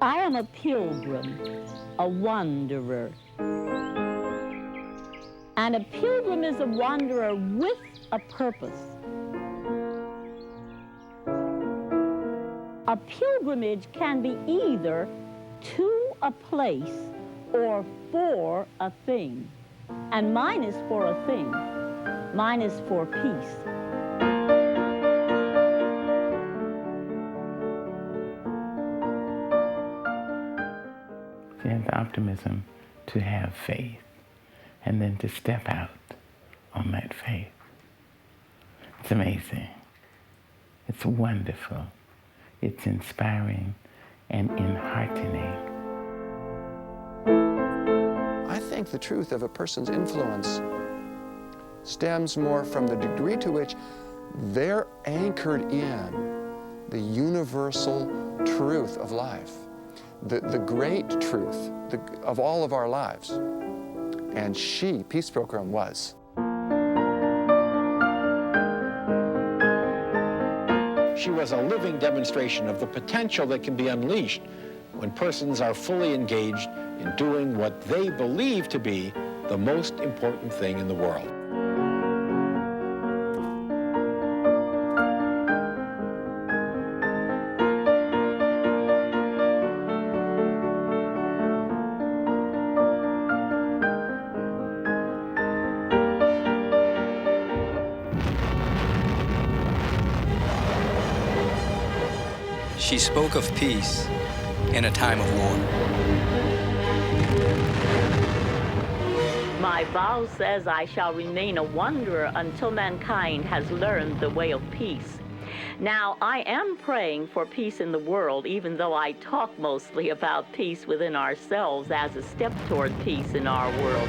I am a pilgrim, a wanderer. And a pilgrim is a wanderer with a purpose. A pilgrimage can be either to a place or for a thing. And mine is for a thing. Mine is for peace. She has optimism to have faith and then to step out on that faith. It's amazing. It's wonderful. It's inspiring and enheartening. I think the truth of a person's influence stems more from the degree to which they're anchored in the universal truth of life, the great truth of all of our lives. And she, Peace Pilgrim, was. She was a living demonstration of the potential that can be unleashed when persons are fully engaged in doing what they believe to be the most important thing in the world. She spoke of peace in a time of war. My vow says I shall remain a wanderer until mankind has learned the way of peace. Now, I am praying for peace in the world, even though I talk mostly about peace within ourselves as a step toward peace in our world.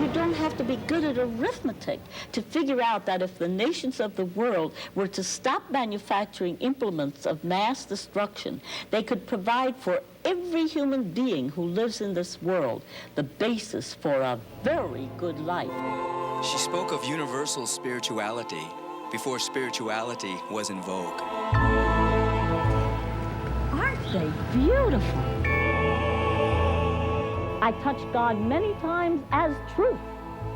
You don't have to be good at arithmetic to figure out that if the nations of the world were to stop manufacturing implements of mass destruction, they could provide for every human being who lives in this world the basis for a very good life. She spoke of universal spirituality before spirituality was in vogue. Aren't they beautiful? I touched God many times as truth.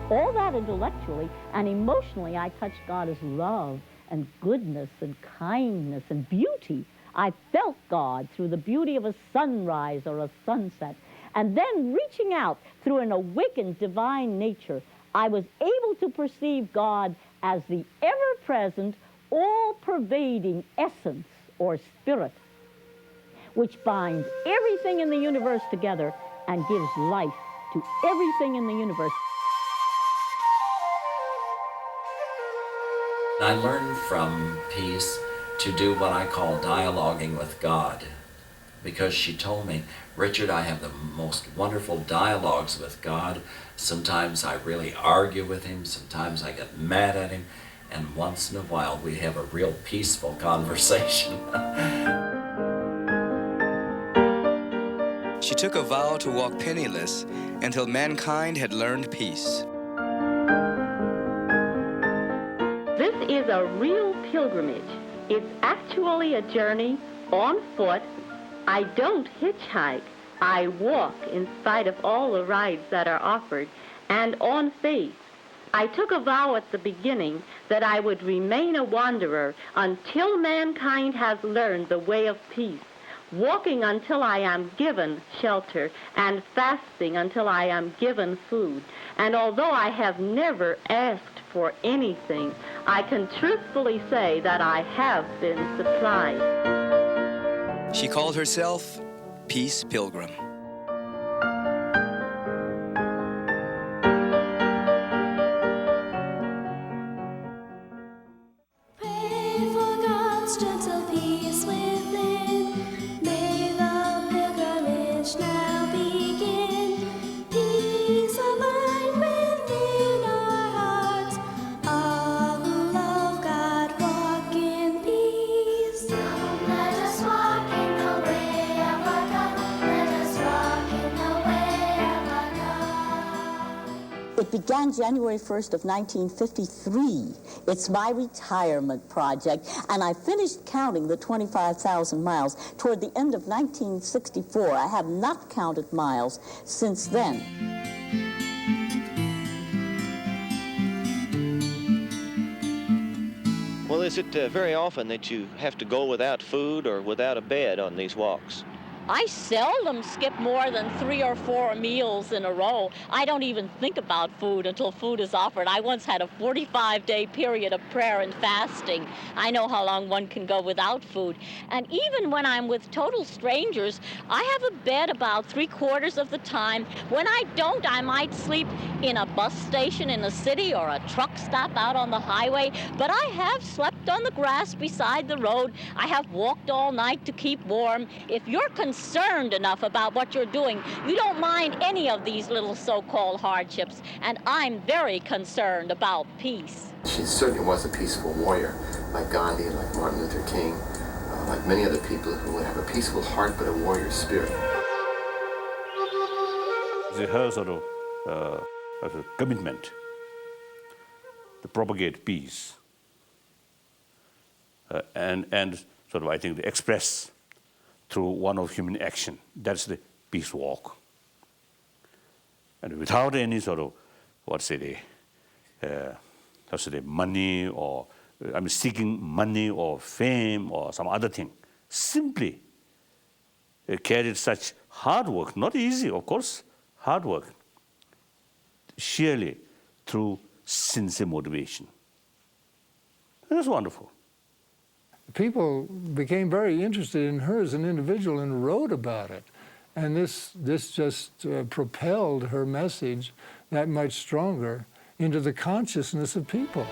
All that intellectually, and emotionally I touched God as love and goodness and kindness and beauty. I felt God through the beauty of a sunrise or a sunset. And then reaching out through an awakened divine nature, I was able to perceive God as the ever-present, all-pervading essence or spirit, which binds everything in the universe together and gives life to everything in the universe. I learned from Peace to do what I call dialoguing with God, because she told me, Richard, I have the most wonderful dialogues with God. Sometimes I really argue with him, sometimes I get mad at him, and once in a while we have a real peaceful conversation. She took a vow to walk penniless until mankind had learned peace. This is a real pilgrimage. It's actually a journey on foot. I don't hitchhike. I walk in spite of all the rides that are offered, and on faith. I took a vow at the beginning that I would remain a wanderer until mankind has learned the way of peace, walking until I am given shelter, and fasting until I am given food. And although I have never asked for anything, I can truthfully say that I have been supplied. She called herself Peace Pilgrim. Pray for God's gentle peace within. May the pilgrimage now begin. Peace of mind within our hearts. All who love God walk in peace. Let us walk in the way of our God. Let us walk in the way of our God. It began January 1st of 1953 It's my retirement project, and I finished counting the 25,000 miles toward the end of 1964. I have not counted miles since then. Well, is it very often that you have to go without food or without a bed on these walks? I seldom skip more than 3 or 4 meals in a row. I don't even think about food until food is offered. I once had a 45-day period of prayer and fasting. I know how long one can go without food. And even when I'm with total strangers, I have a bed about 3/4 of the time. When I don't, I might sleep in a bus station in a city or a truck stop out on the highway. But I have slept on the grass beside the road. I have walked all night to keep warm. If you're concerned enough about what you're doing, you don't mind any of these little so-called hardships, and I'm very concerned about peace. She certainly was a peaceful warrior, like Gandhi, like Martin Luther King, like many other people who would have a peaceful heart but a warrior spirit. Her sort of commitment to propagate peace and sort of, I think, to express through one of human action. That's the peace walk. And without any sort of, money or, seeking money or fame or some other thing. Simply carried such hard work, not easy, of course, hard work, sheerly through sincere motivation. It was wonderful. People became very interested in her as an individual and wrote about it. And this just propelled her message that much stronger into the consciousness of people.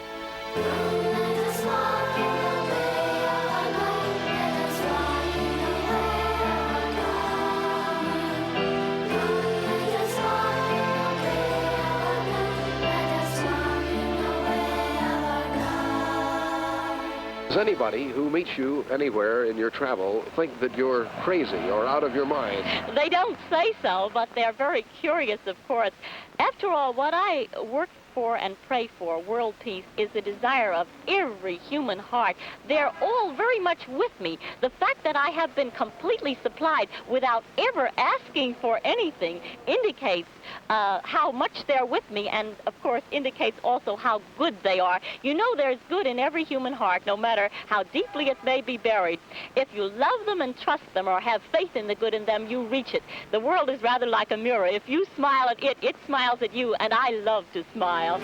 Does anybody who meets you anywhere in your travel think that you're crazy or out of your mind? They don't say so, but they're very curious, of course. After all, what I work for and pray for, world peace, is the desire of every human heart. They're all very much with me. The fact that I have been completely supplied without ever asking for anything indicates how much they're with me, and of course indicates also how good they are. You know, there's good in every human heart, no matter how deeply it may be buried. If you love them and trust them or have faith in the good in them, you reach it. The world is rather like a mirror. If you smile at it, it smiles at you, and I love to smile.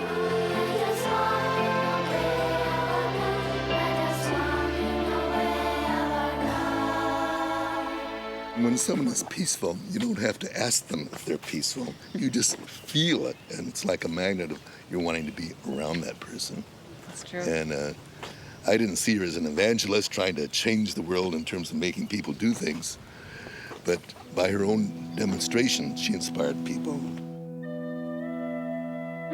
When someone is peaceful, you don't have to ask them if they're peaceful. You just feel it, and it's like a magnet of you're wanting to be around that person. That's true. And I didn't see her as an evangelist trying to change the world in terms of making people do things, but by her own demonstration, she inspired people.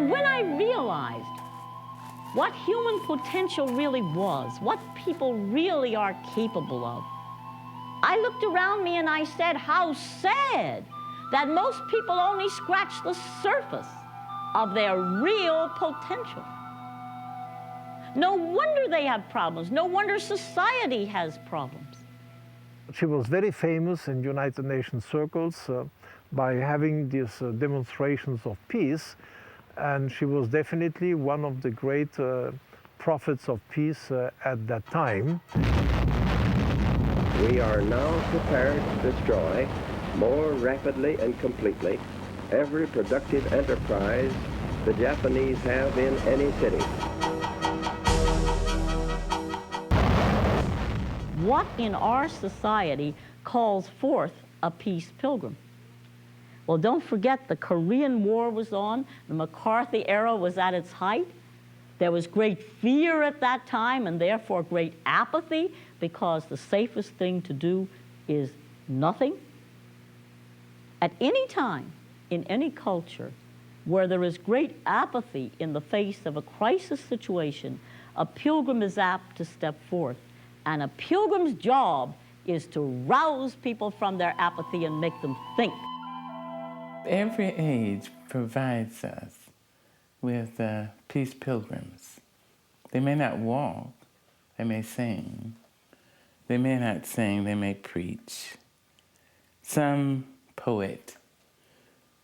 When I realized what human potential really was, what people really are capable of, I looked around me and I said, how sad that most people only scratch the surface of their real potential. No wonder they have problems. No wonder society has problems. She was very famous in United Nations circles by having these demonstrations of peace, and she was definitely one of the great prophets of peace at that time. We are now prepared to destroy more rapidly and completely every productive enterprise the Japanese have in any city. What in our society calls forth a peace pilgrim? Well, don't forget the Korean War was on, the McCarthy era was at its height. There was great fear at that time and therefore great apathy, because the safest thing to do is nothing. At any time, in any culture, where there is great apathy in the face of a crisis situation, a pilgrim is apt to step forth. And a pilgrim's job is to rouse people from their apathy and make them think. Every age provides us with peace pilgrims. They may not walk, they may sing. They may not sing, they may preach. Some poet,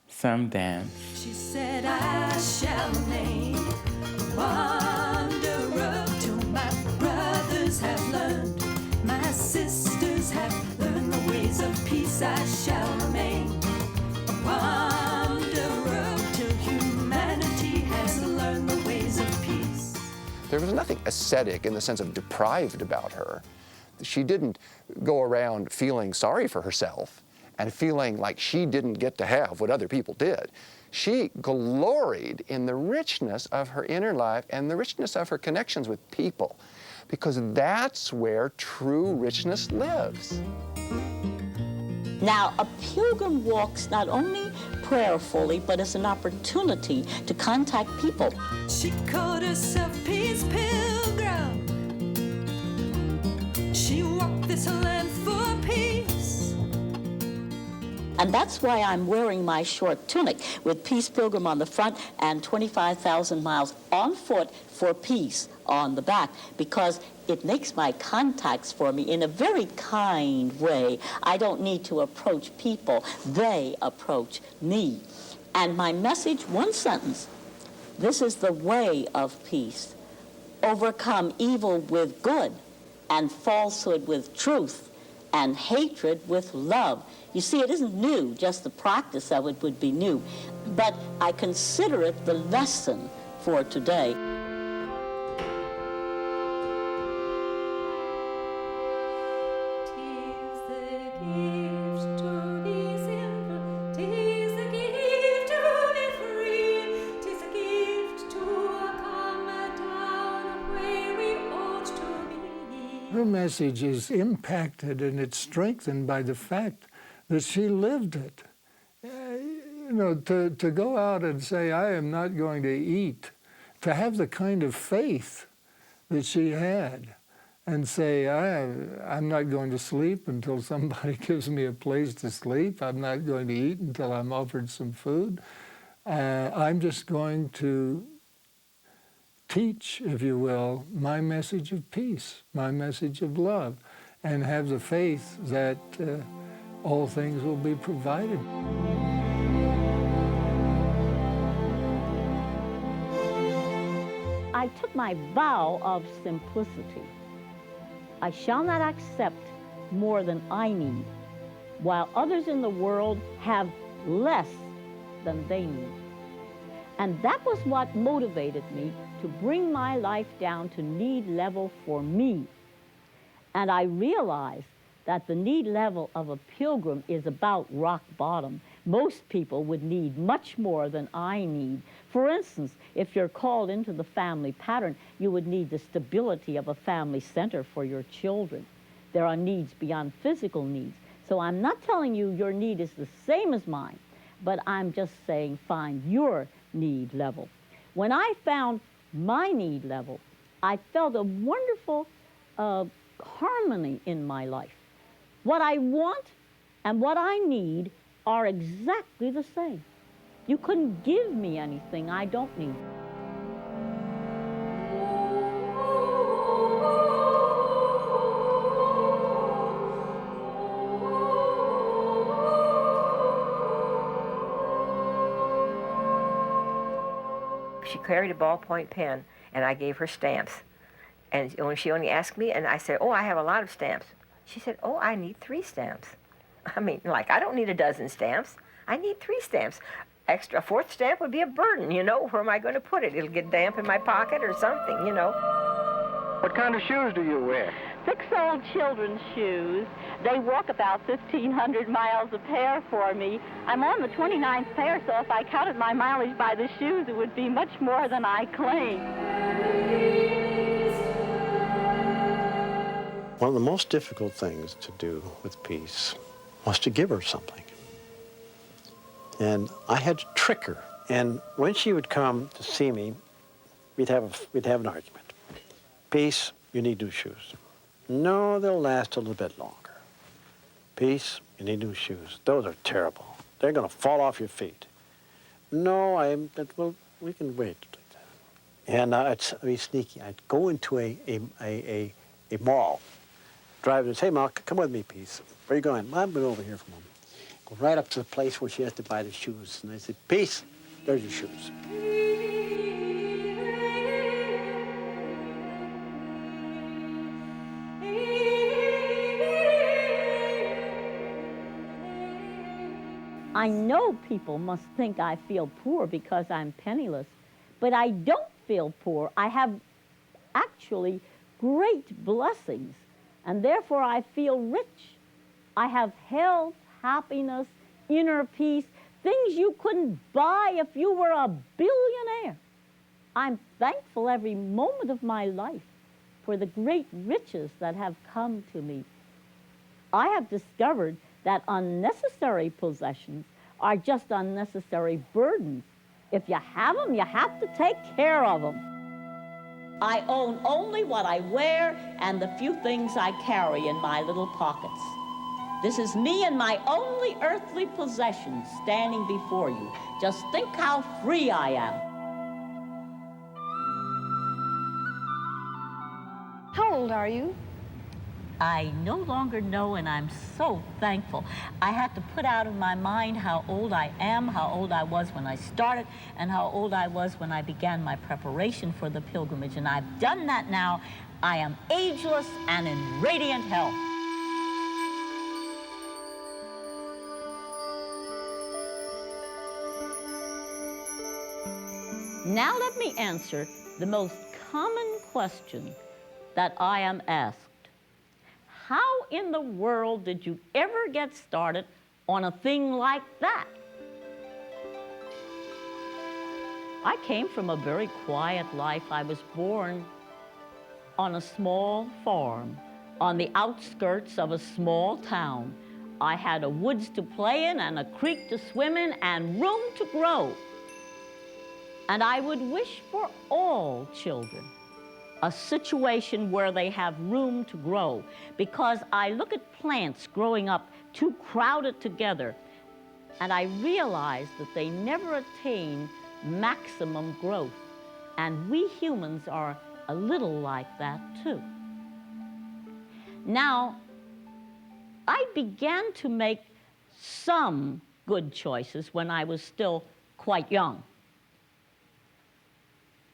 some dance. She said, I shall remain a wanderer till my brothers have learned, my sisters have learned the ways of peace. I shall remain a wanderer till humanity has learned the ways of peace. There was nothing ascetic in the sense of deprived about her. She didn't go around feeling sorry for herself and feeling like she didn't get to have what other people did. She gloried in the richness of her inner life and the richness of her connections with people, because that's where true richness lives. Now, a pilgrim walks not only prayerfully, but as an opportunity to contact people. She called herself Peace Pilgrim. She walked this land for peace. And that's why I'm wearing my short tunic with Peace Pilgrim on the front and 25,000 miles on foot for peace on the back, because it makes my contacts for me in a very kind way. I don't need to approach people. They approach me. And my message, one sentence: this is the way of peace. Overcome evil with good, and falsehood with truth, and hatred with love. You see, it isn't new, just the practice of it would be new. But I consider it the lesson for today. Her message is impacted and it's strengthened by the fact that she lived it. You know, to go out and say, I am not going to eat, to have the kind of faith that she had, and say, I'm not going to sleep until somebody gives me a place to sleep. I'm not going to eat until I'm offered some food. I'm just going to teach, if you will, my message of peace, my message of love, and have the faith that all things will be provided. I took my vow of simplicity. I shall not accept more than I need, while others in the world have less than they need. And that was what motivated me to bring my life down to need level for me. And I realized that the need level of a pilgrim is about rock bottom. Most people would need much more than I need. For instance, if you're called into the family pattern, you would need the stability of a family center for your children. There are needs beyond physical needs. So I'm not telling you your need is the same as mine, but I'm just saying find your need level. When I found my need level, I felt a wonderful harmony in my life. What I want and what I need are exactly the same. You couldn't give me anything I don't need. She carried a ballpoint pen, and I gave her stamps. And when she only asked me, and I said, oh, I have a lot of stamps. She said, oh, I need 3 stamps. I mean, like, I don't need a dozen stamps. I need 3 stamps. Extra, a 4th stamp would be a burden, you know. Where am I going to put it? It'll get damp in my pocket or something, you know. What kind of shoes do you wear? 6-old children's shoes. They walk about 1,500 miles a pair for me. I'm on the 29th pair, so if I counted my mileage by the shoes, it would be much more than I claim. One of the most difficult things to do with peace was to give her something. And I had to trick her. And when she would come to see me, we'd have an argument. Peace, you need new shoes. No, they'll last a little bit longer. Peace, you need new shoes. Those are terrible. They're going to fall off your feet. No, well, we can wait. And I'd be sneaky. I'd go into a mall, drive and say, "Mom, come with me, Peace. Where are you going?" "I'm going over here for a moment." Go right up to the place where she has to buy the shoes. And I said, "Peace, there's your shoes." I know people must think I feel poor because I'm penniless, but I don't feel poor. I have actually great blessings, and therefore I feel rich. I have health, happiness, inner peace, things you couldn't buy if you were a billionaire. I'm thankful every moment of my life for the great riches that have come to me. I have discovered that unnecessary possessions are just unnecessary burdens. If you have them, you have to take care of them. I own only what I wear and the few things I carry in my little pockets. This is me and my only earthly possessions standing before you. Just think how free I am. How old are you? I no longer know, and I'm so thankful. I had to put out of my mind how old I am, how old I was when I started, and how old I was when I began my preparation for the pilgrimage, and I've done that now. I am ageless and in radiant health. Now let me answer the most common question that I am asked. How in the world did you ever get started on a thing like that? I came from a very quiet life. I was born on a small farm on the outskirts of a small town. I had a woods to play in and a creek to swim in and room to grow. And I would wish for all children a situation where they have room to grow, because I look at plants growing up too crowded together, and I realize that they never attain maximum growth. And we humans are a little like that too. Now, I began to make some good choices when I was still quite young.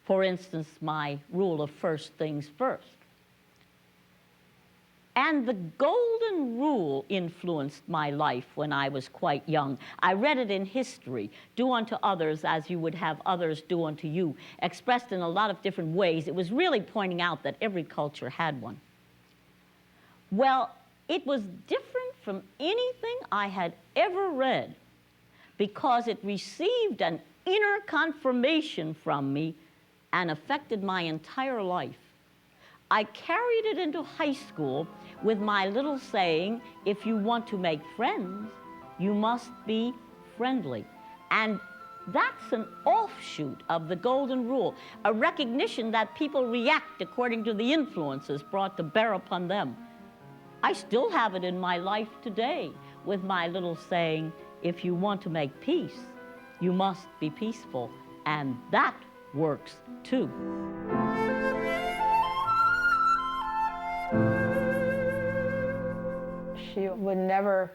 For instance, my rule of first things first. And the golden rule influenced my life when I was quite young. I read it in history. Do unto others as you would have others do unto you, expressed in a lot of different ways. It was really pointing out that every culture had one. Well, it was different from anything I had ever read because it received an inner confirmation from me and affected my entire life. I carried it into high school with my little saying, if you want to make friends, you must be friendly. And that's an offshoot of the golden rule, a recognition that people react according to the influences brought to bear upon them. I still have it in my life today with my little saying, if you want to make peace, you must be peaceful. And that works too. She would never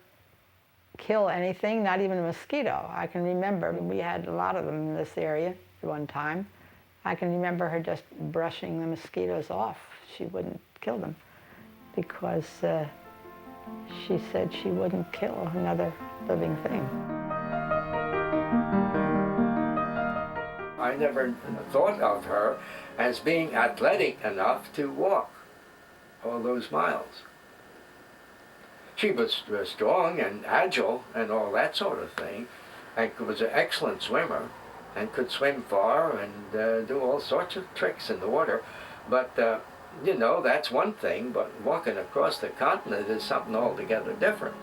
kill anything, not even a mosquito. I can remember we had a lot of them in this area at one time. I can remember her just brushing the mosquitoes off. She wouldn't kill them because she said she wouldn't kill another living thing. I never thought of her as being athletic enough to walk all those miles. She was strong and agile and all that sort of thing, and was an excellent swimmer and could swim far and do all sorts of tricks in the water. But, you know, that's one thing, but walking across the continent is something altogether different.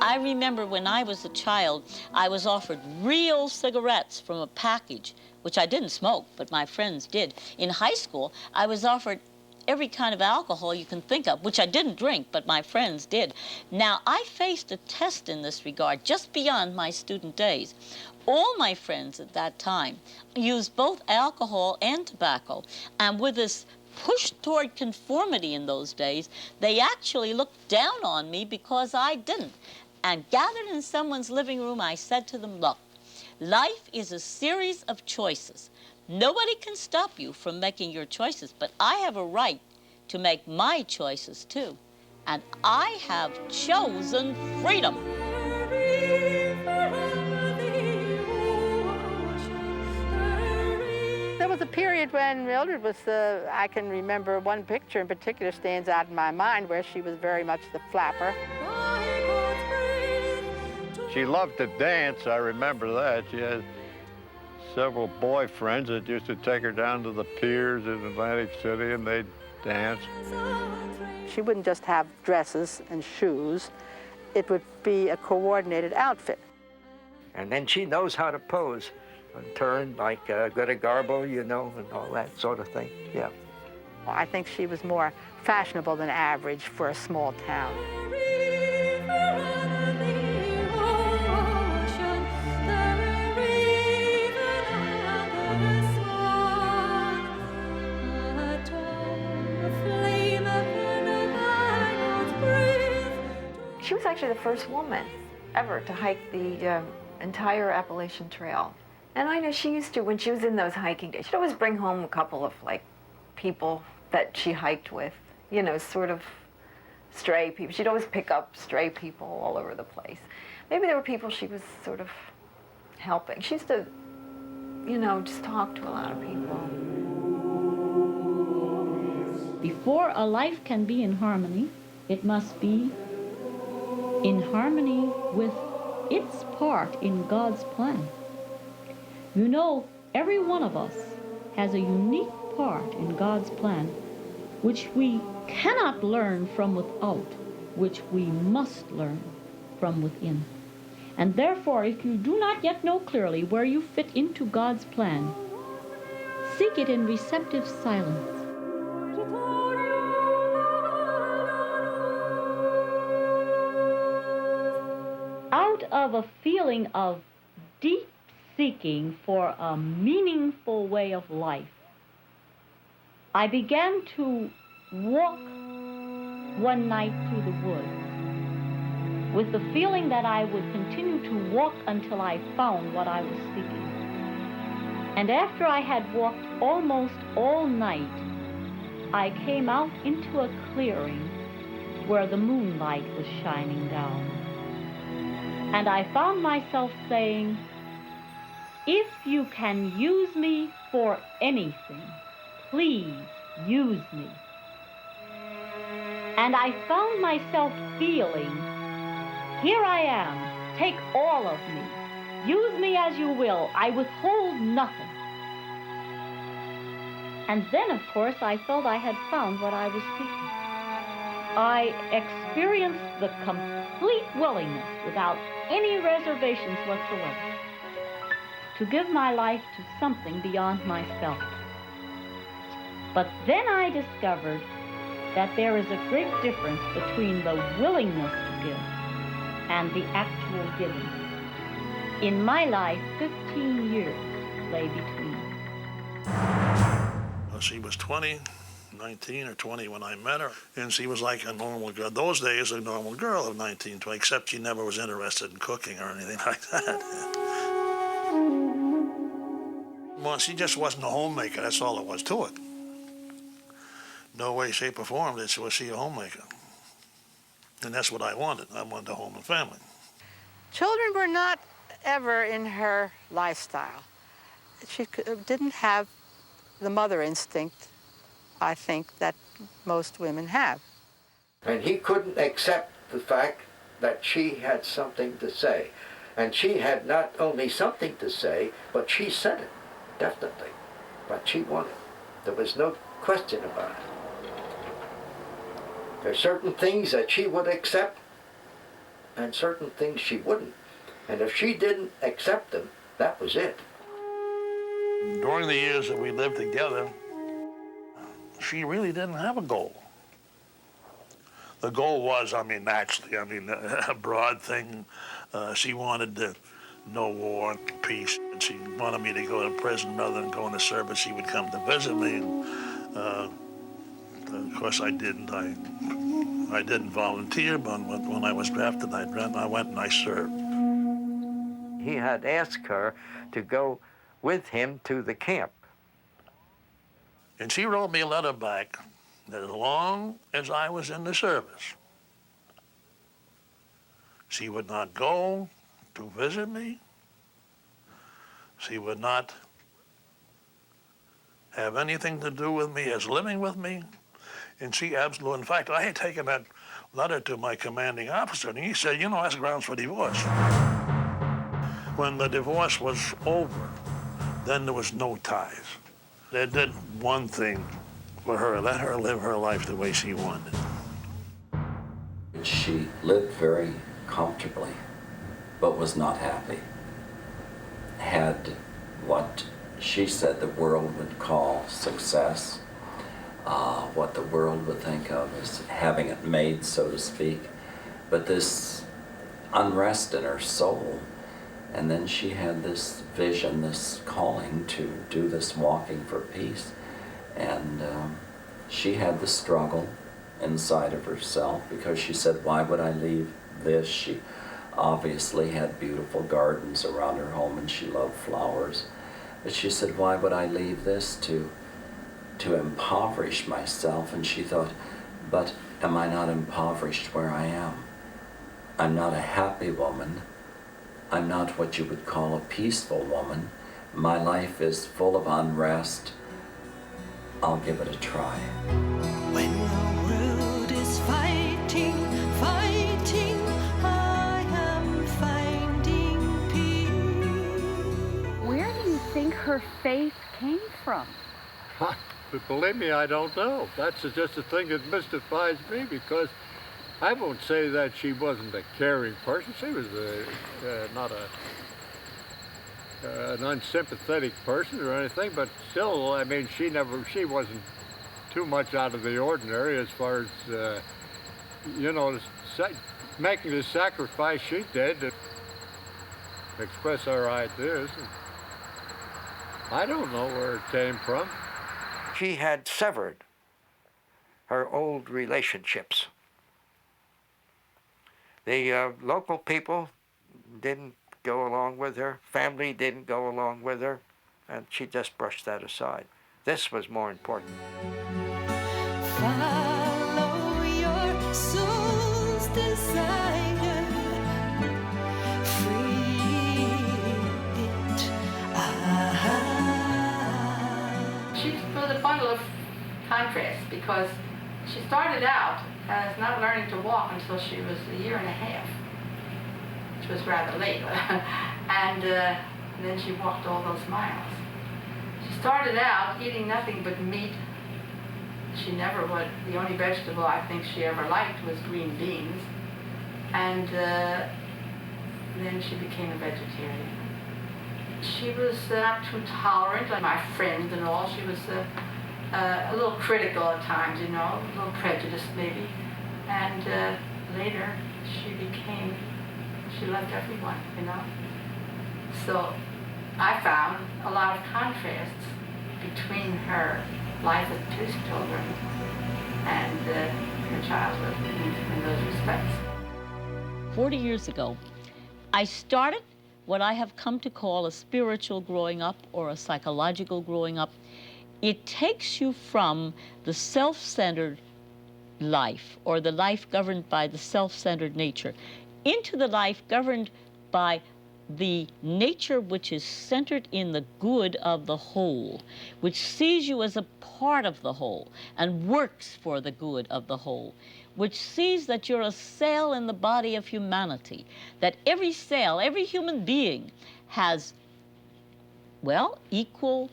I remember when I was a child, I was offered real cigarettes from a package, which I didn't smoke, but my friends did. In high school, I was offered every kind of alcohol you can think of, which I didn't drink, but my friends did. Now, I faced a test in this regard just beyond my student days. All my friends at that time used both alcohol and tobacco, and with this push toward conformity in those days, they actually looked down on me because I didn't. And gathered in someone's living room, I said to them, look, life is a series of choices. Nobody can stop you from making your choices, but I have a right to make my choices too. And I have chosen freedom. There was a period when Mildred was, I can remember one picture in particular stands out in my mind where she was very much the flapper. She loved to dance, I remember that. She had several boyfriends that used to take her down to the piers in Atlantic City and they'd dance. She wouldn't just have dresses and shoes. It would be a coordinated outfit. And then she knows how to pose and turn like Greta Garbo, you know, and all that sort of thing, yeah. I think she was more fashionable than average for a small town. She was actually the first woman ever to hike the entire Appalachian Trail. And I know she used to, when she was in those hiking days, she'd always bring home a couple of, like, people that she hiked with, you know, sort of stray people. She'd always pick up stray people all over the place. Maybe there were people she was sort of helping. She used to, you know, just talk to a lot of people. Before a life can be in harmony, it must be in harmony with its part in God's plan. You know, every one of us has a unique part in God's plan, which we cannot learn from without, which we must learn from within. And therefore, if you do not yet know clearly where you fit into God's plan, seek it in receptive silence. Out of a feeling of deep seeking for a meaningful way of life, I began to walk one night through the woods with the feeling that I would continue to walk until I found what I was seeking. And after I had walked almost all night, I came out into a clearing where the moonlight was shining down. And I found myself saying, if you can use me for anything, please use me. And I found myself feeling, here I am, take all of me. Use me as you will, I withhold nothing. And then, of course, I felt I had found what I was seeking. I experienced the complete willingness, without any reservations whatsoever, to give my life to something beyond myself. But then I discovered that there is a great difference between the willingness to give and the actual giving. In my life, 15 years lay between. Well, she was 19 or 20 when I met her, and she was like a normal girl. Those days, a normal girl of 19, 20, except she never was interested in cooking or anything like that. Well, she just wasn't a homemaker, that's all there was to it. No way, shape, or form was she a homemaker. And that's what I wanted. I wanted a home and family. Children were not ever in her lifestyle. She didn't have the mother instinct, I think, that most women have. And he couldn't accept the fact that she had something to say. And she had not only something to say, but she said it, definitely. But she wanted it. There was no question about it. There are certain things that she would accept and certain things she wouldn't. And if she didn't accept them, that was it. During the years that we lived together, she really didn't have a goal. The goal was, naturally, a broad thing. She wanted no war and peace, and she wanted me to go to prison rather than go into service. She would come to visit me, and of course I didn't. I didn't volunteer, but when I was drafted, I went and I served. He had asked her to go with him to the camp. And she wrote me a letter back that as long as I was in the service, she would not go to visit me. She would not have anything to do with me as living with me. And she absolutely, in fact, I had taken that letter to my commanding officer, and he said, you know, that's grounds for divorce. When the divorce was over, then there was no ties. They did one thing for her, let her live her life the way she wanted. She lived very comfortably, but was not happy. Had what she said the world would call success, what the world would think of as having it made, so to speak, but this unrest in her soul. And then she had this vision, this calling to do this walking for peace. And she had the struggle inside of herself because she said, why would I leave this? She obviously had beautiful gardens around her home and she loved flowers. But she said, why would I leave this to impoverish myself? And she thought, but am I not impoverished where I am? I'm not a happy woman. I'm not what you would call a peaceful woman. My life is full of unrest. I'll give it a try. When the world is fighting, fighting, I am finding peace. Where do you think her faith came from? But believe me, I don't know. That's just a thing that mystifies me, because I won't say that she wasn't a caring person. She was not an unsympathetic person or anything, but still, I mean, she wasn't too much out of the ordinary as far as, you know, making the sacrifice she did to express our ideas. I don't know where it came from. She had severed her old relationships. The local people didn't go along with her, family didn't go along with her, and she just brushed that aside. This was more important. Follow your soul's desire, free it. She was a bundle of contrasts because she started out as not learning to walk until she was a year and a half, which was rather late. And then she walked all those miles. She started out eating nothing but meat. She never would. The only vegetable I think she ever liked was green beans. And then she became a vegetarian. She was not too tolerant of my friends and all. She was a little critical at times, you know, a little prejudiced maybe. And later she loved everyone, you know. So I found a lot of contrasts between her life as a Peace Pilgrim and her childhood in those respects. 40 years ago, I started what I have come to call a spiritual growing up or a psychological growing up. It takes you from the self-centered life, or the life governed by the self-centered nature, into the life governed by the nature which is centered in the good of the whole, which sees you as a part of the whole and works for the good of the whole, which sees that you're a cell in the body of humanity, that every cell, every human being has, well, equal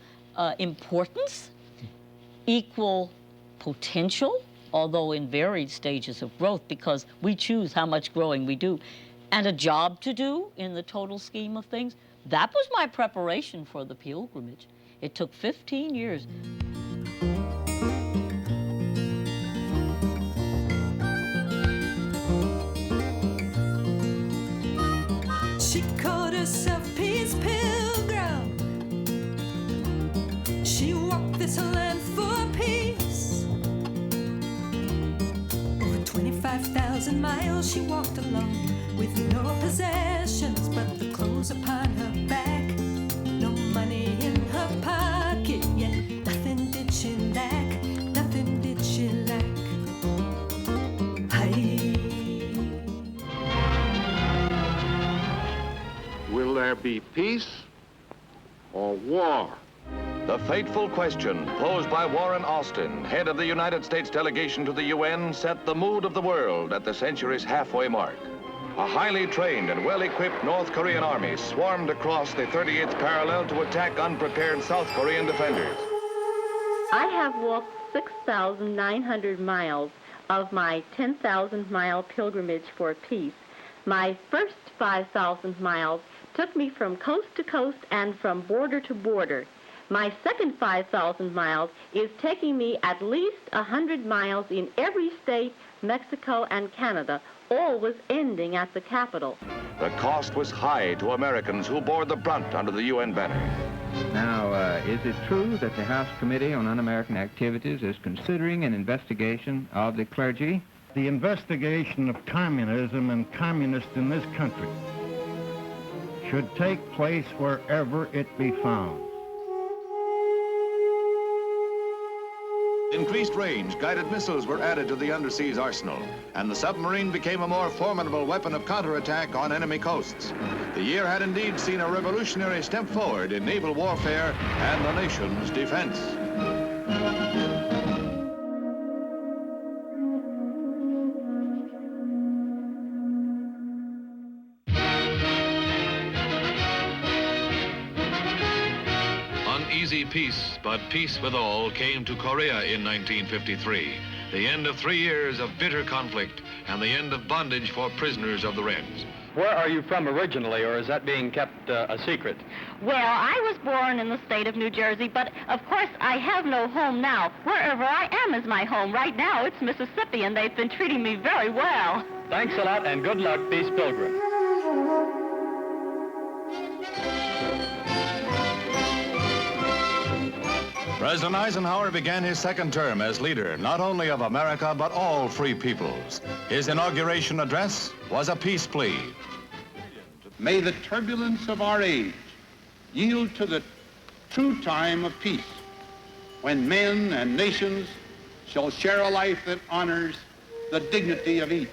importance, equal potential, although in varied stages of growth, because we choose how much growing we do, and a job to do in the total scheme of things. That was my preparation for the pilgrimage. It took 15 years. 25,000 miles she walked along, with no possessions but the clothes upon her back. No money in her pocket, yet nothing did she lack, nothing did she lack. Will there be peace or war? The fateful question posed by Warren Austin, head of the United States delegation to the UN, set the mood of the world at the century's halfway mark. A highly trained and well-equipped North Korean army swarmed across the 38th parallel to attack unprepared South Korean defenders. I have walked 6,900 miles of my 10,000-mile pilgrimage for peace. My first 5,000 miles took me from coast to coast and from border to border. My second 5,000 miles is taking me at least 100 miles in every state, Mexico and Canada, always ending at the capital. The cost was high to Americans who bore the brunt under the UN banner. Now, is it true that the House Committee on Un-American Activities is considering an investigation of the clergy? The investigation of communism and communists in this country should take place wherever it be found. Increased range guided missiles were added to the underseas arsenal, and the submarine became a more formidable weapon of counterattack on enemy coasts. The year had indeed seen a revolutionary step forward in naval warfare and the nation's defense. Uneasy peace, but peace with all, came to Korea in 1953. The end of 3 years of bitter conflict and the end of bondage for prisoners of the Reds. Where are you from originally, or is that being kept a secret? Well, I was born in the state of New Jersey, but of course I have no home now. Wherever I am is my home. Right now it's Mississippi, and they've been treating me very well. Thanks a lot, and good luck, Peace Pilgrim. President Eisenhower began his second term as leader, not only of America, but all free peoples. His inauguration address was a peace plea. May the turbulence of our age yield to the true time of peace, when men and nations shall share a life that honors the dignity of each.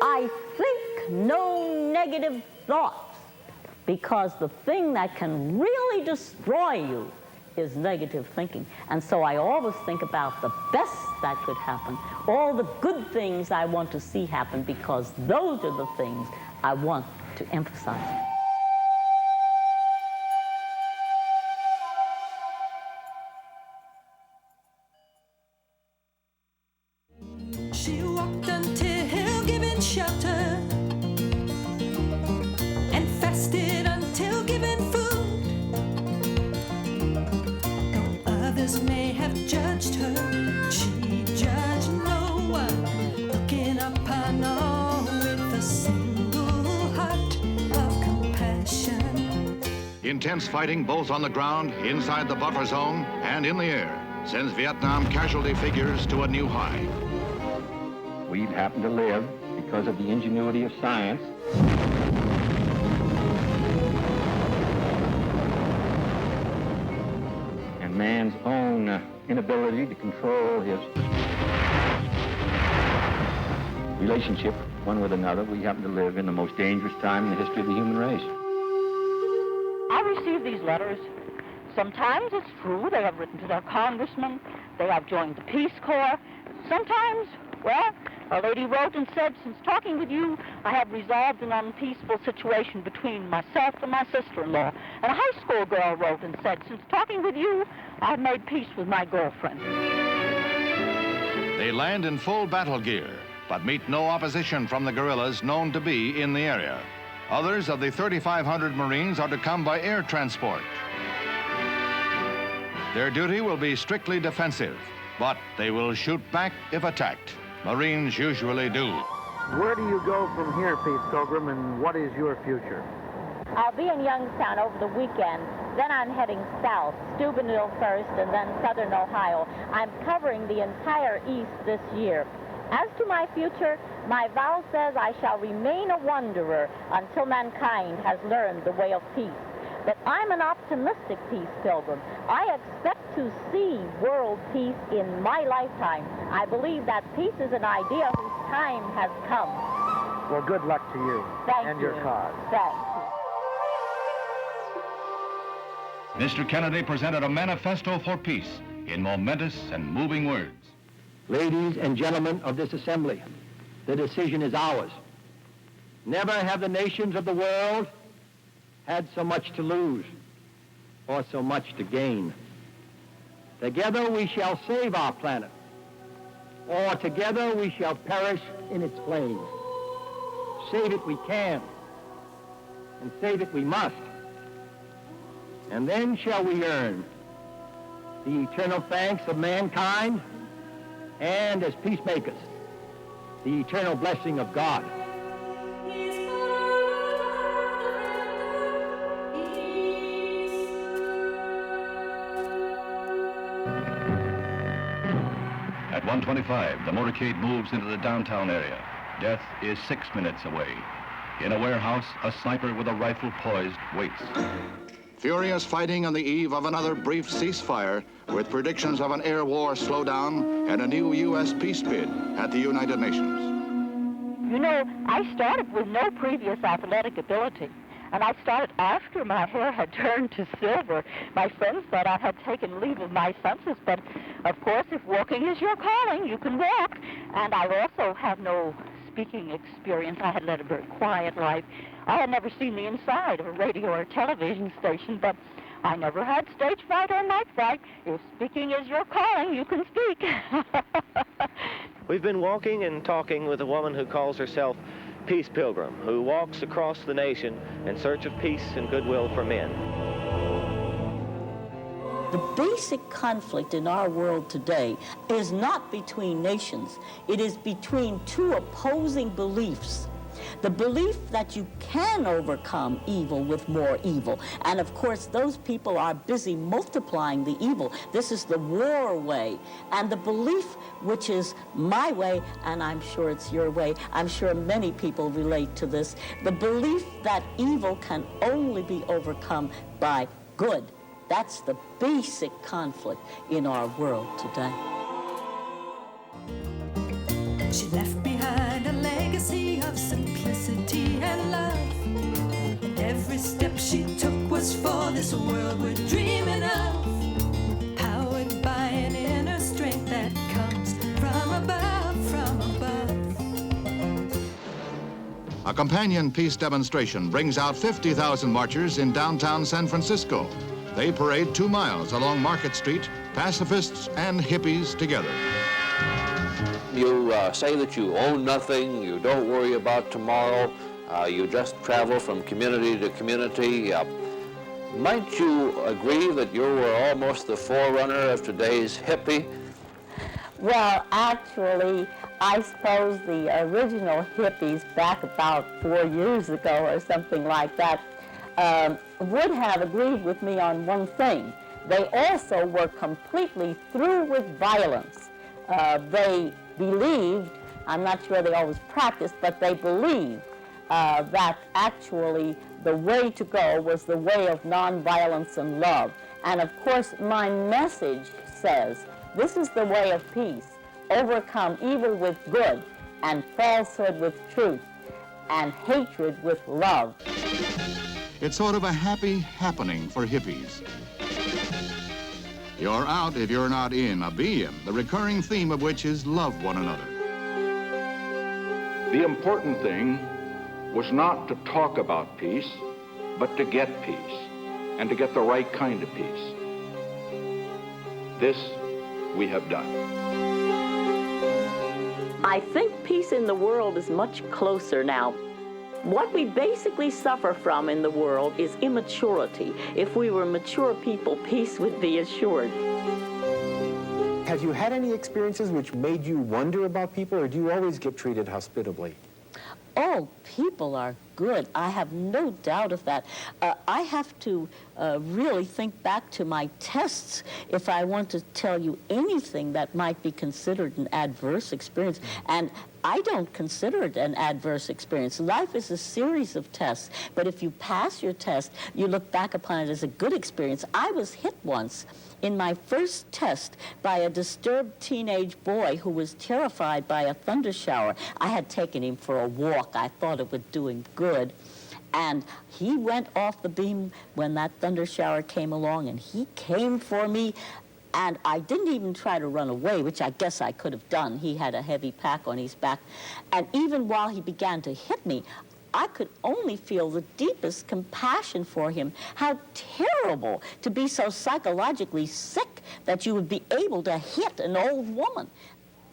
I think no negative thoughts, because the thing that can really destroy you is negative thinking. And so I always think about the best that could happen, all the good things I want to see happen, because those are the things I want to emphasize. She walked until given shelter, and fasted until given food. Though others may have judged her, she judged no one, looking upon all with a single heart of compassion. Intense fighting both on the ground, inside the buffer zone, and in the air sends Vietnam casualty figures to a new high. We've happened to live because of the ingenuity of science. And man's own inability to control his relationship one with another. We happen to live in the most dangerous time in the history of the human race. I receive these letters. Sometimes it's true, they have written to their congressman, they have joined the Peace Corps. Sometimes, well, a lady wrote and said, since talking with you, I have resolved an unpeaceful situation between myself and my sister-in-law. And a high school girl wrote and said, since talking with you, I've made peace with my girlfriend. They land in full battle gear, but meet no opposition from the guerrillas known to be in the area. Others of the 3,500 Marines are to come by air transport. Their duty will be strictly defensive, but they will shoot back if attacked. Marines usually do. Where do you go from here, Peace Pilgrim, and what is your future? I'll be in Youngstown over the weekend Then I'm heading south, Steubenville first, and then southern Ohio. I'm covering the entire East this year. As to my future, my vow says I shall remain a wanderer until mankind has learned the way of peace. But I'm an optimistic peace pilgrim. I expect to see world peace in my lifetime. I believe that peace is an idea whose time has come. Well, good luck to you and your cause. Thanks. Mr. Kennedy presented a manifesto for peace in momentous and moving words. Ladies and gentlemen of this assembly, the decision is ours. Never have the nations of the world had so much to lose or so much to gain. Together we shall save our planet, or together we shall perish in its flames. Save it we can, and save it we must. And then shall we earn the eternal thanks of mankind, and as peacemakers, the eternal blessing of God. At 1:25, the motorcade moves into the downtown area. Death is 6 minutes away. In a warehouse, a sniper with a rifle poised waits. Furious fighting on the eve of another brief ceasefire, with predictions of an air war slowdown and a new U.S. peace bid at the United Nations. You know, I started with no previous athletic ability, and I started after my hair had turned to silver. My friends thought I had taken leave of my senses, but of course, if walking is your calling, you can walk. And I also have no speaking experience. I had led a very quiet life. I had never seen the inside of a radio or television station, but I never had stage fright or night fright. If speaking is your calling, you can speak. We've been walking and talking with a woman who calls herself Peace Pilgrim, who walks across the nation in search of peace and goodwill for men. The basic conflict in our world today is not between nations. It is between two opposing beliefs. The belief that you can overcome evil with more evil. And of course, those people are busy multiplying the evil. This is the war way. And the belief, which is my way, and I'm sure it's your way, I'm sure many people relate to this, the belief that evil can only be overcome by good. That's the basic conflict in our world today. She left behind a legacy of simplicity and love. And every step she took was for this world we're dreaming of. Powered by an inner strength that comes from above, from above. A companion peace demonstration brings out 50,000 marchers in downtown San Francisco. They parade 2 miles along Market Street, pacifists and hippies together. You say that you own nothing, you don't worry about tomorrow, you just travel from community to community. Might you agree that you were almost the forerunner of today's hippie? Well, actually, I suppose the original hippies back about 4 years ago or something like that would have agreed with me on one thing. They also were completely through with violence. They believed, I'm not sure they always practiced, but they believed that actually the way to go was the way of nonviolence and love. And of course, my message says, this is the way of peace. Overcome evil with good, and falsehood with truth, and hatred with love. It's sort of a happy happening for hippies. You're out if you're not in, a be in, the recurring theme of which is love one another. The important thing was not to talk about peace, but to get peace, and to get the right kind of peace. This we have done. I think peace in the world is much closer now. What we basically suffer from in the world is immaturity. If we were mature people, peace would be assured. Have you had any experiences which made you wonder about people, or do you always get treated hospitably? Oh, people are good. I have no doubt of that. I have to really think back to my tests if I want to tell you anything that might be considered an adverse experience. And I don't consider it an adverse experience. Life is a series of tests, but if you pass your test, you look back upon it as a good experience. I was hit once in my first test by a disturbed teenage boy who was terrified by a thunder shower. I had taken him for a walk. I thought it would do him good. And he went off the beam when that thunder shower came along, and he came for me. And I didn't even try to run away, which I guess I could have done. He had a heavy pack on his back. And even while he began to hit me, I could only feel the deepest compassion for him. How terrible to be so psychologically sick that you would be able to hit an old woman.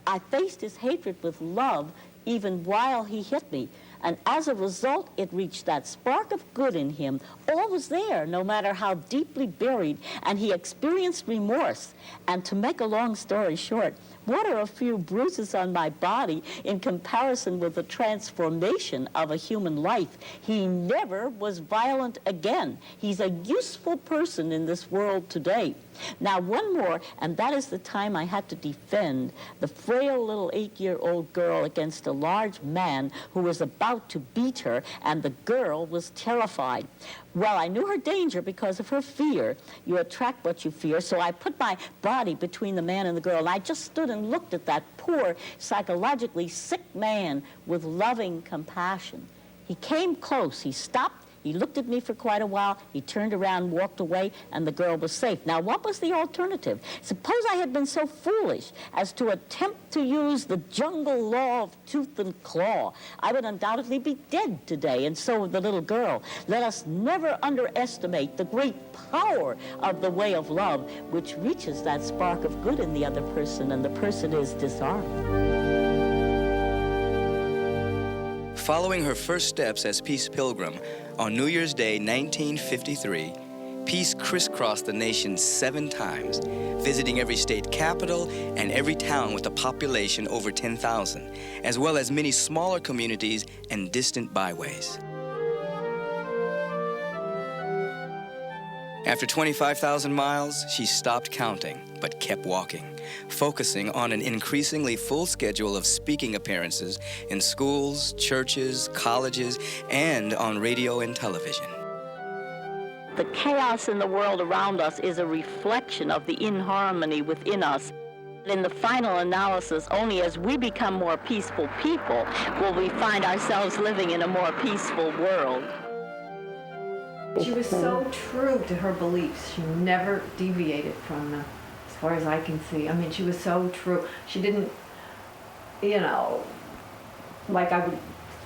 I faced his hatred with love even while he hit me. And as a result, it reached that spark of good in him. All was there, no matter how deeply buried, and he experienced remorse. And to make a long story short, what are a few bruises on my body in comparison with the transformation of a human life? He never was violent again. He's a useful person in this world today. Now, one more, and that is the time I had to defend the frail little 8-year-old girl against a large man who was about to beat her, and the girl was terrified. Well, I knew her danger because of her fear. You attract what you fear, so I put my body between the man and the girl, and I just stood and looked at that poor, psychologically sick man with loving compassion. He came close. He stopped. He looked at me for quite a while. He turned around, walked away, and the girl was safe. Now, what was the alternative? Suppose I had been so foolish as to attempt to use the jungle law of tooth and claw. I would undoubtedly be dead today, and so would the little girl. Let us never underestimate the great power of the way of love, which reaches that spark of good in the other person, and the person is disarmed. Following her first steps as Peace Pilgrim, on New Year's Day 1953, Peace crisscrossed the nation 7 times, visiting every state capital and every town with a population over 10,000, as well as many smaller communities and distant byways. After 25,000 miles, she stopped counting, but kept walking, focusing on an increasingly full schedule of speaking appearances in schools, churches, colleges, and on radio and television. The chaos in the world around us is a reflection of the inharmony within us. In the final analysis, only as we become more peaceful people will we find ourselves living in a more peaceful world. She was so true to her beliefs. She never deviated from them, as far as I can see. I mean, she was so true. She didn't, you know, like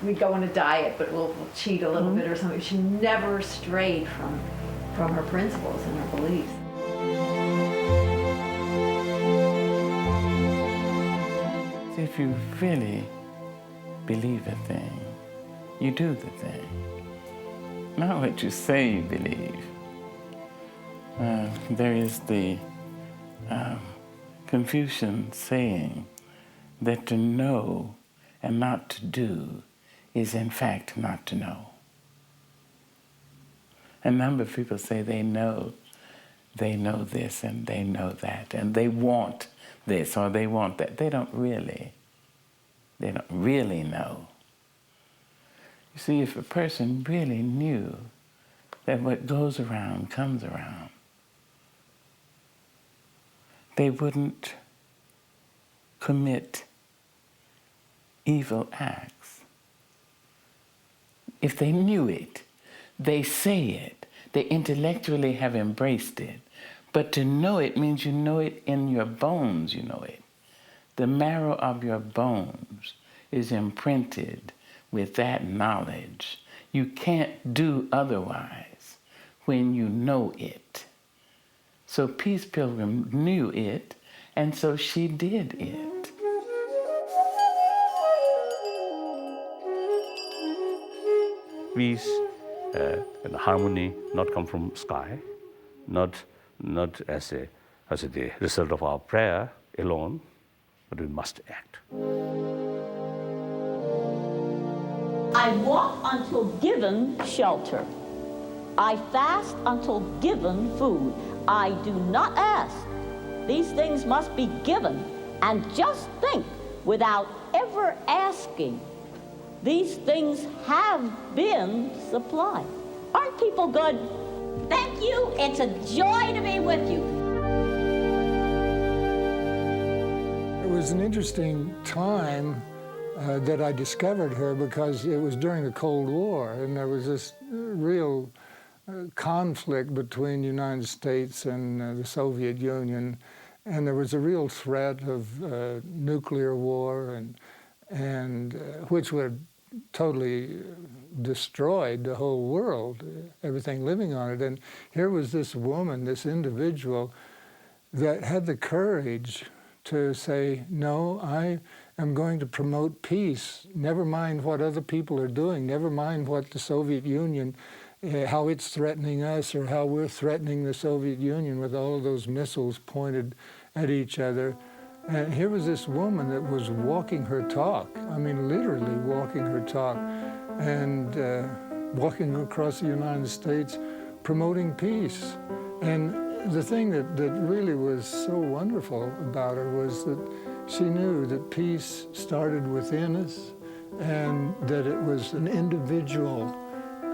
we'd go on a diet, but we'll cheat a little bit or something. She never strayed from her principles and her beliefs. If you really believe a thing, you do the thing. Not what you say you believe. There is the Confucian saying that to know and not to do is in fact not to know. A number of people say they know this and they know that and they want this or they want that. They don't really know. You see, if a person really knew that what goes around comes around, they wouldn't commit evil acts. If they knew it, they say it, they intellectually have embraced it, but to know it means you know it in your bones, you know it. The marrow of your bones is imprinted with that knowledge. You can't do otherwise when you know it. So Peace Pilgrim knew it, and so she did it. Peace and harmony not come from sky, not as the result of our prayer alone, but we must act. I walk until given shelter. I fast until given food. I do not ask. These things must be given. And just think, without ever asking, these things have been supplied. Aren't people good? Thank you. It's a joy to be with you. It was an interesting time that I discovered her, because it was during the Cold War, and there was this real conflict between the United States and the Soviet Union, and there was a real threat of nuclear war, and which would have totally destroyed the whole world, everything living on it. And here was this woman, this individual, that had the courage to say, no, I am going to promote peace. Never mind what other people are doing. Never mind what the Soviet Union, how it's threatening us, or how we're threatening the Soviet Union with all of those missiles pointed at each other. And here was this woman that was walking her talk. I mean, literally walking her talk, and walking across the United States promoting peace. And the thing that really was so wonderful about her was that she knew that peace started within us, and that it was an individual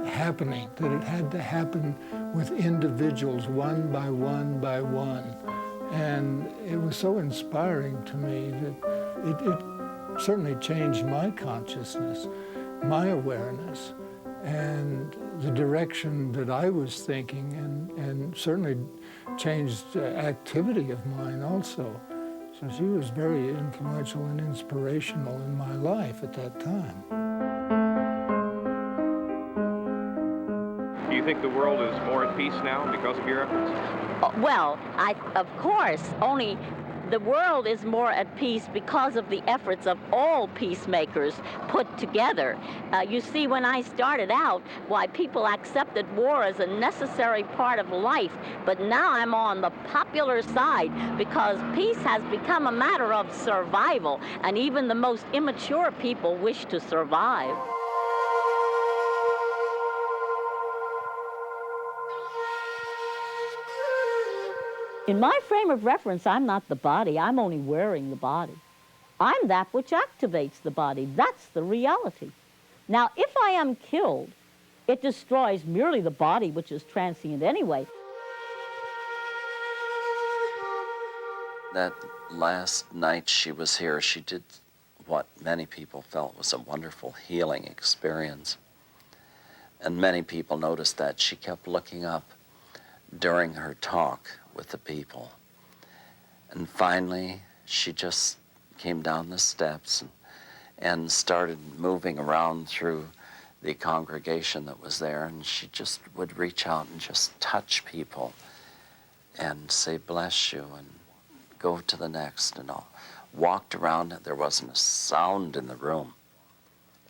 happening, that it had to happen with individuals, one by one by one. And it was so inspiring to me that it certainly changed my consciousness, my awareness, and the direction that I was thinking, and certainly changed activity of mine also. So she was very influential and inspirational in my life at that time. Do you think the world is more at peace now because of your efforts? Well, of course, only the world is more at peace because of the efforts of all peacemakers put together. You see, when I started out, why, people accepted war as a necessary part of life, but now I'm on the popular side because peace has become a matter of survival, and even the most immature people wish to survive. In my frame of reference, I'm not the body. I'm only wearing the body. I'm that which activates the body. That's the reality. Now, if I am killed, it destroys merely the body, which is transient anyway. That last night she was here, she did what many people felt was a wonderful healing experience. And many people noticed that. She kept looking up during her talk with the people. And finally, she just came down the steps and started moving around through the congregation that was there, and she just would reach out and just touch people and say, bless you, and go to the next, and all. Walked around, and there wasn't a sound in the room.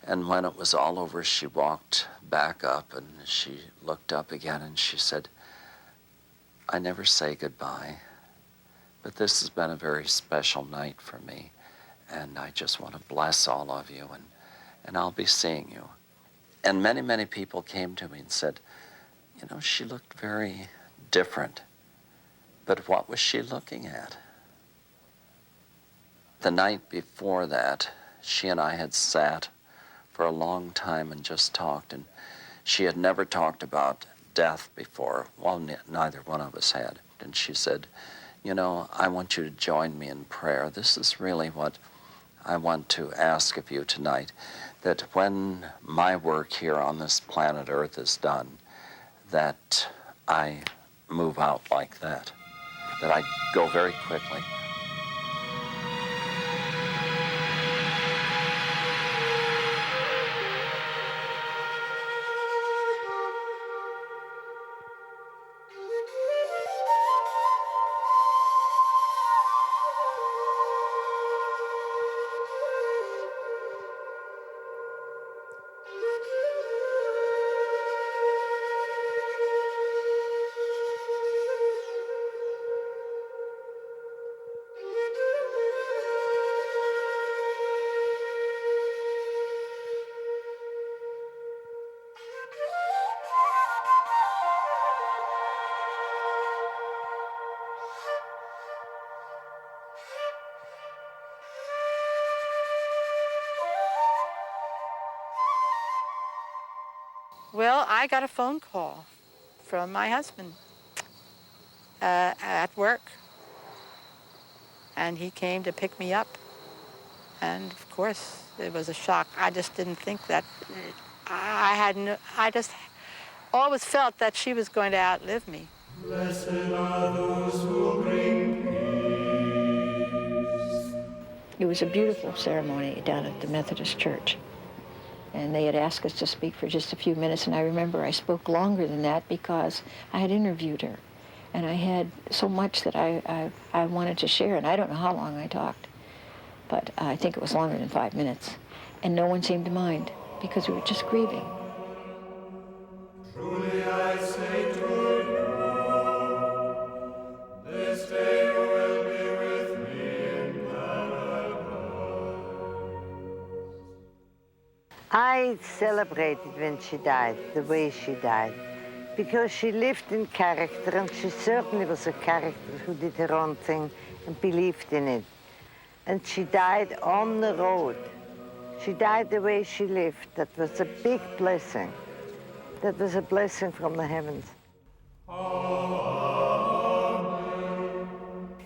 And when it was all over, she walked back up, and she looked up again, and she said, I never say goodbye, but this has been a very special night for me, and I just want to bless all of you, and I'll be seeing you. And many, many people came to me and said, you know, she looked very different, but what was she looking at? The night before that, she and I had sat for a long time and just talked, and she had never talked about death before. Well, neither one of us had. And she said, you know, I want you to join me in prayer. This is really what I want to ask of you tonight, that when my work here on this planet Earth is done, that I move out like that I go very quickly. Well, I got a phone call from my husband at work, and he came to pick me up. And of course, it was a shock. I just didn't think that. I just always felt that she was going to outlive me. Blessed are those who bring peace. It was a beautiful ceremony down at the Methodist Church. And they had asked us to speak for just a few minutes, and I remember I spoke longer than that because I had interviewed her. And I had so much that I wanted to share, and I don't know how long I talked. But I think it was longer than 5 minutes. And no one seemed to mind, because we were just grieving. Truly I say to you, this day you will be with me in paradise. I celebrated when she died, the way she died, because she lived in character, and she certainly was a character who did her own thing and believed in it. And she died on the road. She died the way she lived. That was a big blessing. That was a blessing from the heavens.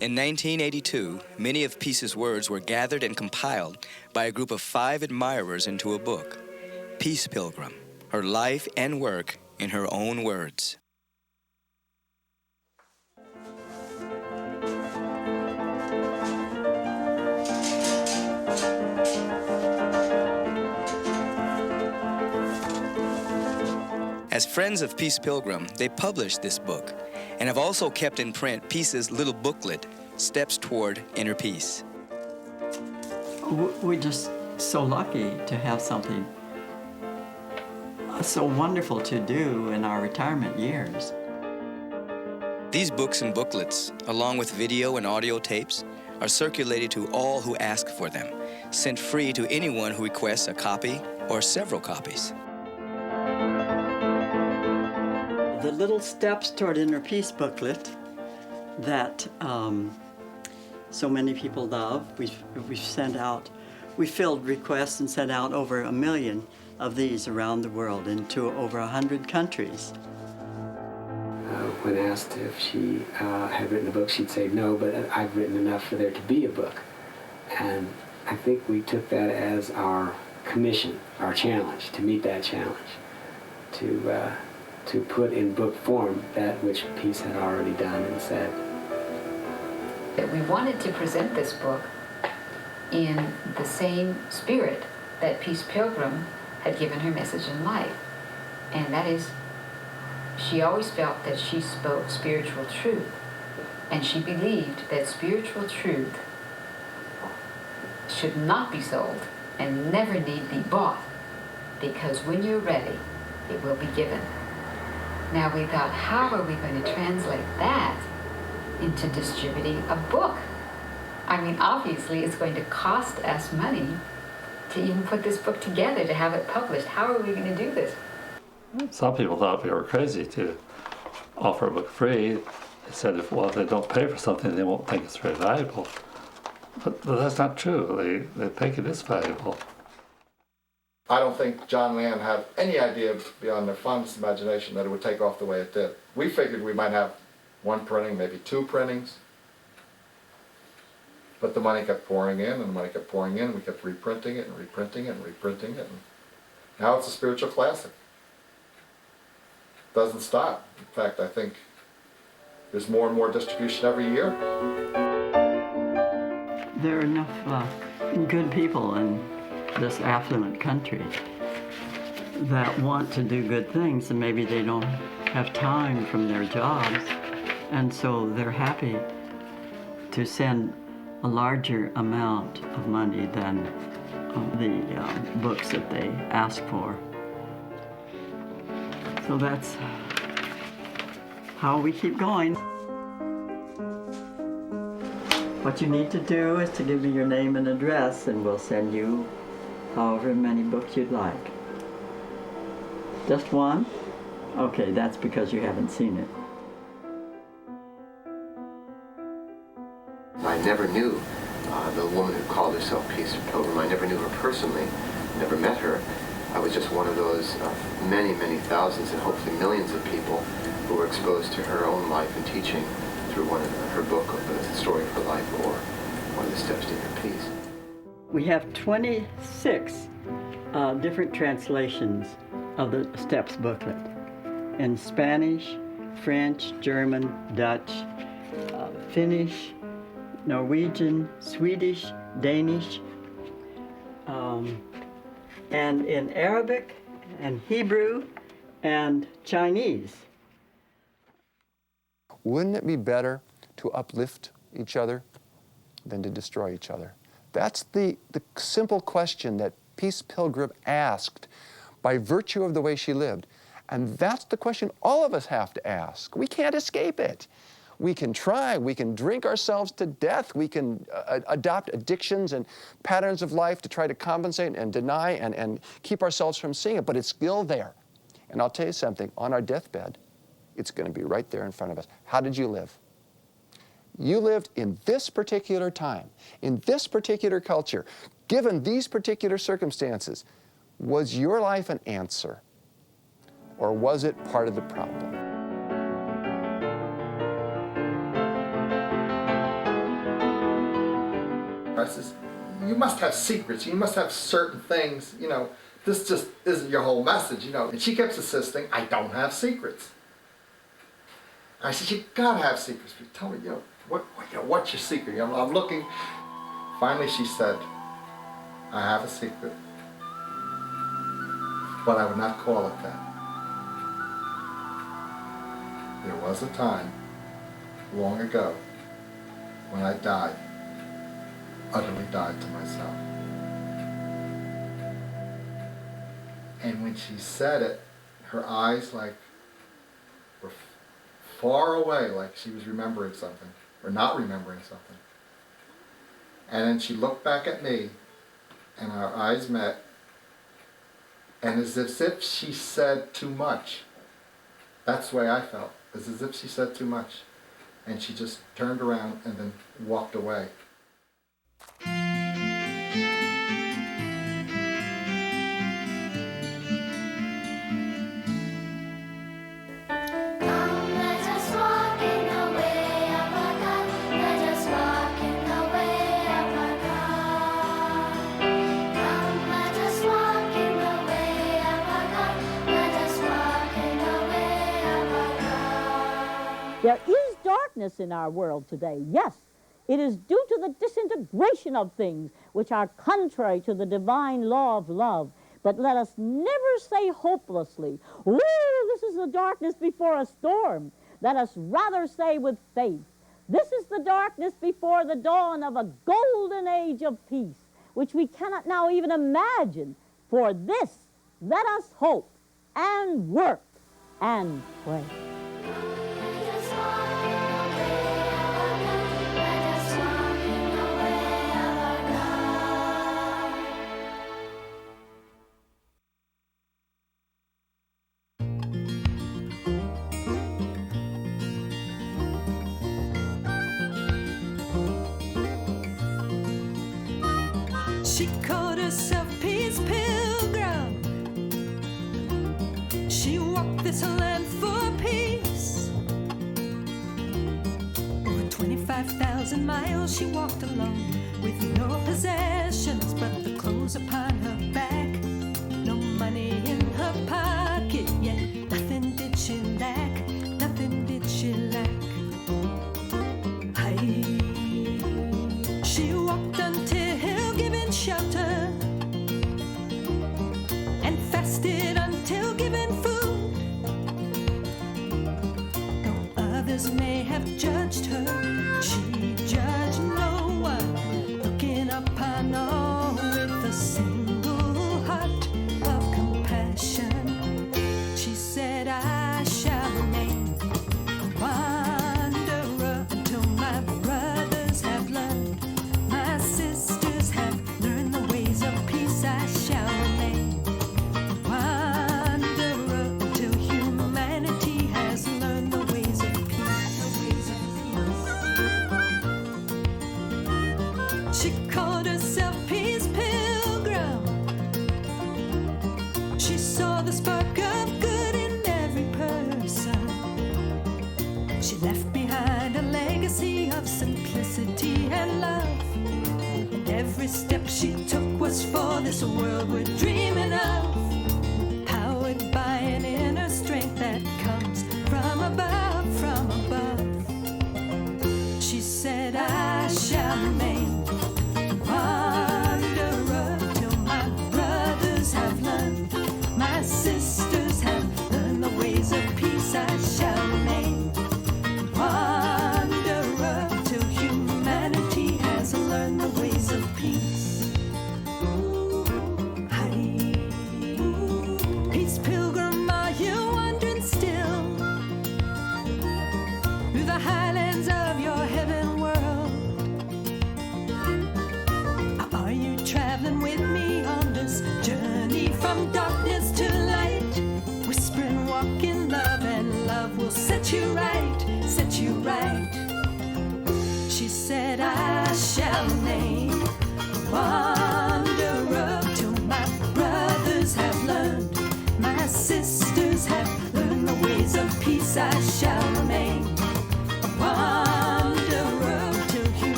In 1982, many of Peace's words were gathered and compiled by a group of 5 admirers into a book, Peace Pilgrim, her life and work in her own words. As friends of Peace Pilgrim, they published this book and have also kept in print Peace's little booklet, Steps Toward Inner Peace. We're just so lucky to have something so wonderful to do in our retirement years. These books and booklets, along with video and audio tapes, are circulated to all who ask for them, sent free to anyone who requests a copy or several copies. The little Steps Toward Inner Peace booklet that so many people love, we've sent out, we filled requests and sent out over 1 million of these around the world into over 100 countries. When asked if she had written a book, she'd say no, but I've written enough for there to be a book. And I think we took that as our commission, our challenge, to meet that challenge, to put in book form that which Peace had already done and said. We wanted to present this book in the same spirit that Peace Pilgrim had given her message in life. And that is, she always felt that she spoke spiritual truth. And she believed that spiritual truth should not be sold and never need be bought, because when you're ready, it will be given. Now we thought, how are we going to translate that into distributing a book? I mean, obviously it's going to cost us money to even put this book together, to have it published. How are we going to do this? Some people thought we were crazy to offer a book free. They said, if they don't pay for something, they won't think it's very valuable. But that's not true. They think it is valuable. I don't think John Leanne had any idea beyond their fondest imagination that it would take off the way it did. We figured we might have 1 printing, maybe 2 printings. But the money kept pouring in, and the money kept pouring in, and we kept reprinting it and reprinting it and reprinting it. And now it's a spiritual classic. It doesn't stop. In fact, I think there's more and more distribution every year. There are enough good people in this affluent country that want to do good things, and maybe they don't have time from their jobs, and so they're happy to send a larger amount of money than the books that they ask for. So that's how we keep going. What you need to do is to give me your name and address, and we'll send you however many books you'd like. Just one? Okay, that's because you haven't seen it. I never knew the woman who called herself Peace Pilgrim. I never knew her personally, never met her. I was just one of those many, many thousands and hopefully millions of people who were exposed to her own life and teaching through one of her book, The Story of Her Life, or One of the Steps to Inner Peace. We have 26 different translations of the Steps booklet in Spanish, French, German, Dutch, Finnish, Norwegian, Swedish, Danish, and in Arabic and Hebrew and Chinese. Wouldn't it be better to uplift each other than to destroy each other? That's the simple question that Peace Pilgrim asked by virtue of the way she lived. And that's the question all of us have to ask. We can't escape it. We can try, we can drink ourselves to death, we can adopt addictions and patterns of life to try to compensate and deny and keep ourselves from seeing it, but it's still there. And I'll tell you something, on our deathbed, it's going to be right there in front of us. How did you live? You lived in this particular time, in this particular culture, given these particular circumstances. Was your life an answer, or was it part of the problem? I says, you must have secrets, you must have certain things, you know, this just isn't your whole message, you know. And she kept insisting, I don't have secrets. I said, you gotta have secrets. But tell me, you know, what's your secret? You know, I'm looking. Finally, she said, I have a secret, but I would not call it that. There was a time, long ago, when I died, utterly died to myself. And when she said it, her eyes were far away, like she was remembering something, or not remembering something. And then she looked back at me, and our eyes met, and as if she said too much. That's the way I felt, as if she said too much. And she just turned around and then walked away. There is darkness in our world today, yes. It is due to the disintegration of things which are contrary to the divine law of love. But let us never say hopelessly, "Oh, this is the darkness before a storm." Let us rather say with faith, "This is the darkness before the dawn of a golden age of peace, which we cannot now even imagine. For this, let us hope and work and pray." She called herself Peace Pilgrim. She walked this land for peace. Over 25,000 miles she walked alone, with no possessions but the clothes upon her back. No money in her pocket, yet nothing did she lack. Nothing did she lack. She walked until given shelter, and fasted until given food. Though others may have judged her, she judged no one, looking upon all with a single heart of compassion. She said, I shall remain a wanderer until my brothers have learned, my sisters have learned the ways of peace. I shall remain a wanderer until humanity has learned the ways of peace. She left behind a legacy of simplicity and love. And every step she took was for this world we're dreaming of.